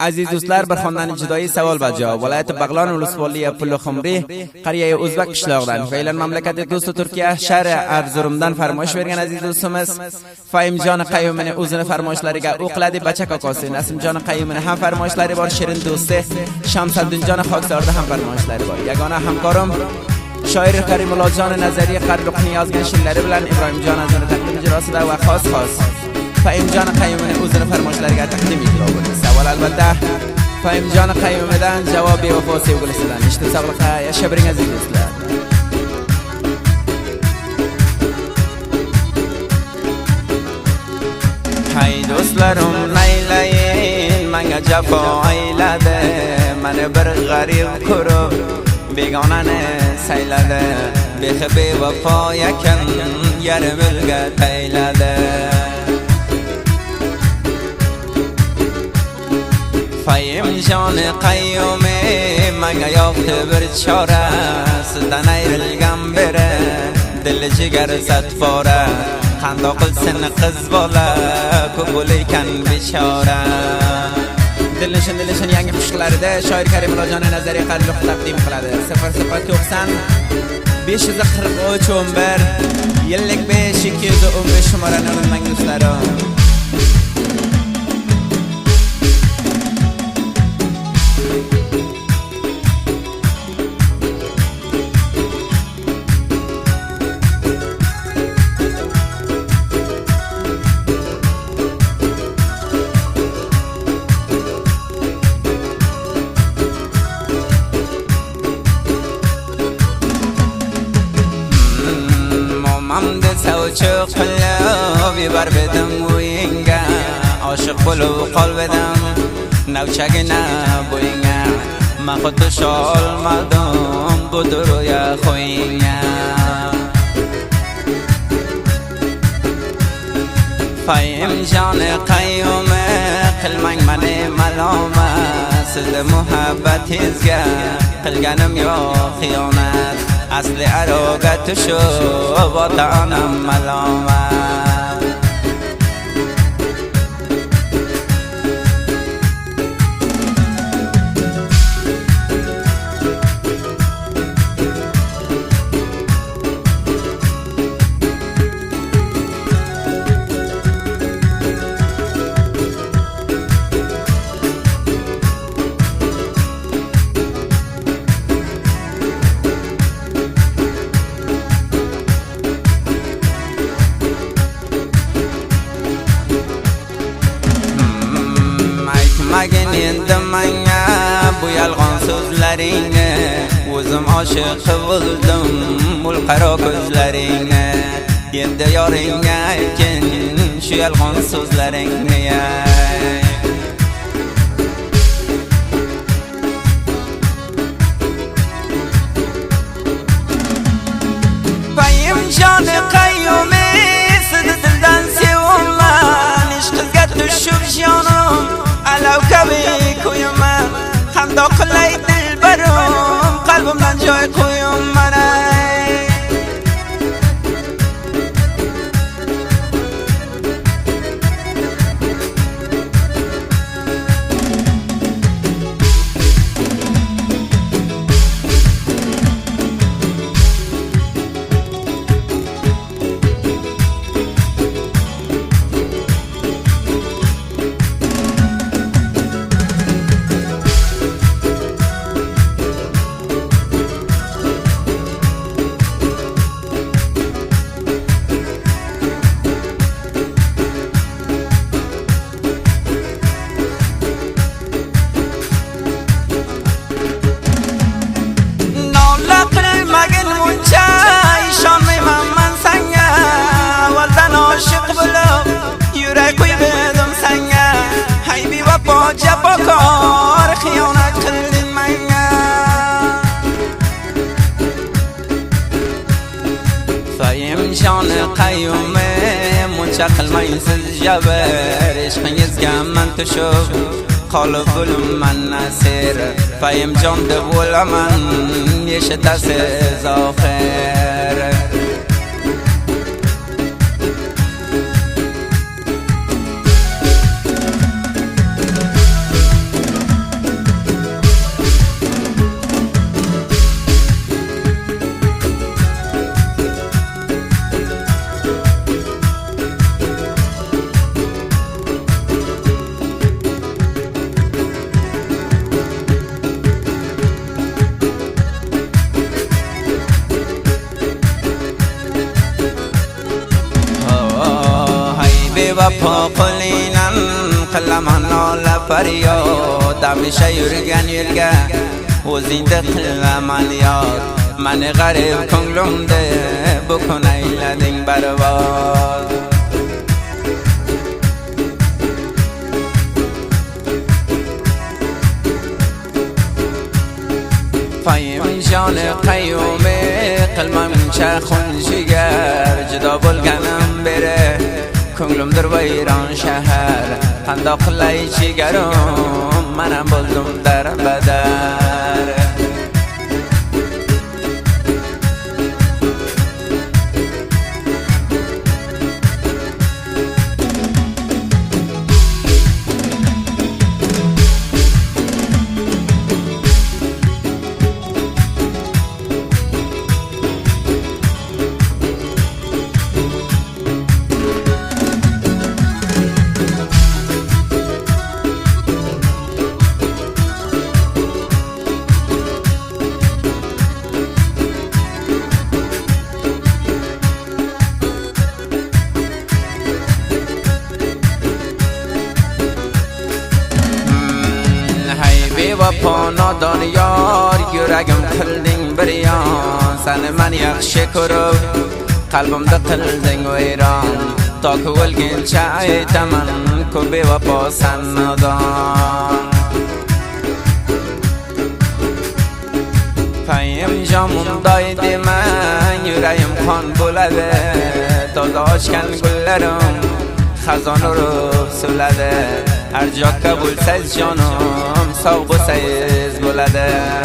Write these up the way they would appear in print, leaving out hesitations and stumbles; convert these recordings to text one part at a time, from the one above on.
عزیز دوستlar bir xonani jidoi savol va javob. Viloyat Bag'lon ولسوالی Pulxumri qariya O'zbek qishlog'idan Faylan mamlakati do'sti Turkiya shahri Erzurumdan farmoyish bergan aziz do'stimiz Fahimjon Qayyumining o'zini farmoyishlariga o'qiladi Bacha kokosi. Nasimjon Qayyumining ham farmoyishlari bor. Shirin do'sti Shamsaddinjon Xoksorda ham farmoyishlari bor. Yagona hamkorim shoir Karimullojon Nazariy Qarluqni yozgan she'rlari bilan Ibrohimjon Azani taqdim ijrosida va xos Fahimjon Qayyumining o'zini farmoyishlariga taqdim ijro bo'ldi. Savol albatta Fahimjon Qayyumidan javob bevafo sevgilisidan. Ishni sog'liqqa yasha biring aziz do'stlar. Hay do'stlarim laylayin menga jafo ayladi. Meni bir g'arib ko'rib begonani sayladi. Bevafo ekan yarim yo'lga tayladi. Fahimjon Qayyumi menga yo'qdi bir chora. Sizdan ayrilgan beri dil jigar satfora. Qandoq qilsin qiz bola ko'p bo'laykan bechora. Dilnishin yangi qo'shiqlarida shoir Karimullojon Nazariy Qarluq taqdim qiladi. 090 543 11 55 215 sho'rani unutmang do'stlarim. Mamda savchuq qilib yubar bedim o'yinga. Oshiq bo'lib qoldim navchagina bo'yinga. Men xuddi olmadim bu duruya qo'yinga. Fahimjon Qayyumi qilmang meni maloma. Sizni muhabbatingizga qilganim yo'q xiyonat. Asli aroga tushib ota-onam malomat. Magin endi menga bu yolg'on so'zlaringni. O'zim oshiq bo'ldim ul qaro ko'zlaringni. Endi yoringga aytgin shu yolg'on so'zlaringni. Fahimjon Qayyumi sizni dildan sevaman. Ishqga tushib jonim alav kabi ko'yaman. Qandoq qilay dilbarim qalbimdan joy qo'yaman. Jabokor xiyonat qilding menga. Fahimjon Qayyumi muncha qilmaysiz jabr. Ishqingizga men tushib qolib bo'laman nasir. Fahimjon deb o'laman eshitasiz oxir. وفا قليلا قلمان نال فریاد همیشه یرگه وزینده قلم علیاد من غریب کنگلم ده بکن ایلدین برباد فایم جان قیوم قلمم چرخون جگر جدا بلگنم بره کنگلم در ویران شهر خندا قلعی جگرم منم بلدم در بدر وفا نادان یار یرگم کلدین بریان سن من یخش کرو قلبم ده کلدین ویران تا که ولگین چای تمن که بی وفا سن نادان فایم جامم دایدی من یرگم خان بلده تازه آشکن گلرم خزانه رو سلده هر جا قبول سیز جانم سوق و سیز بلده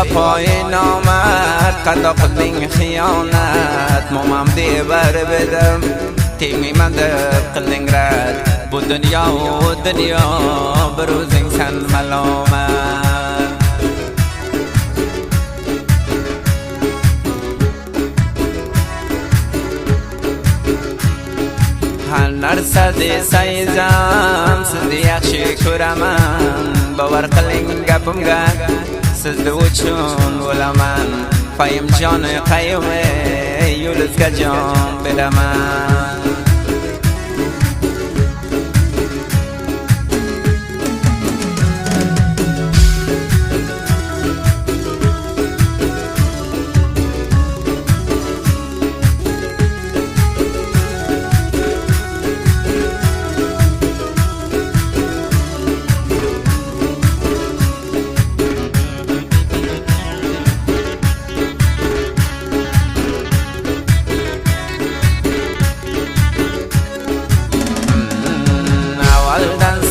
وفای نامرد قد قلبین خیانت مومم دیبر بدم تیمی من در قلبین رد بود دنیا و دنیا بروز انسان ملامت هر نرسد سایزم سزی یخشی کرمم باور قلبین گپم گد سزده و چون ولمن فایم جان قیومه یولد که جان بدمن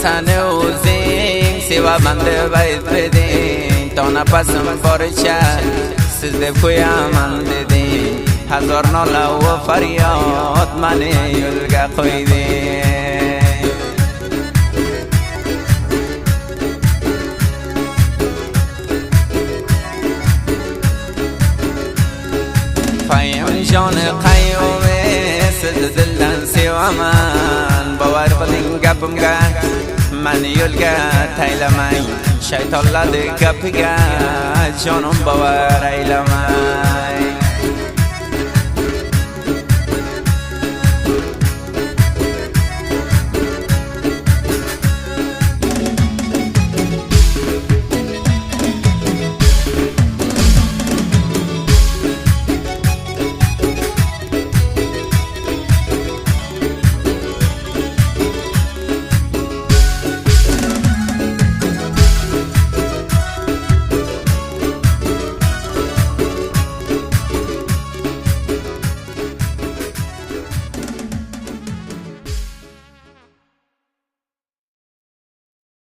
سنه و زیم سیوا بنده باید بدین تا نپسم بارچه سزده کویا من دیدین هزار ناله و فریاد من یلگه قویدین فایم جان قیومه سزده دلدن سیوا من باور بلین گپم گه من یلگه تیلمای شیطان لده گپگه جانم باور ایلمای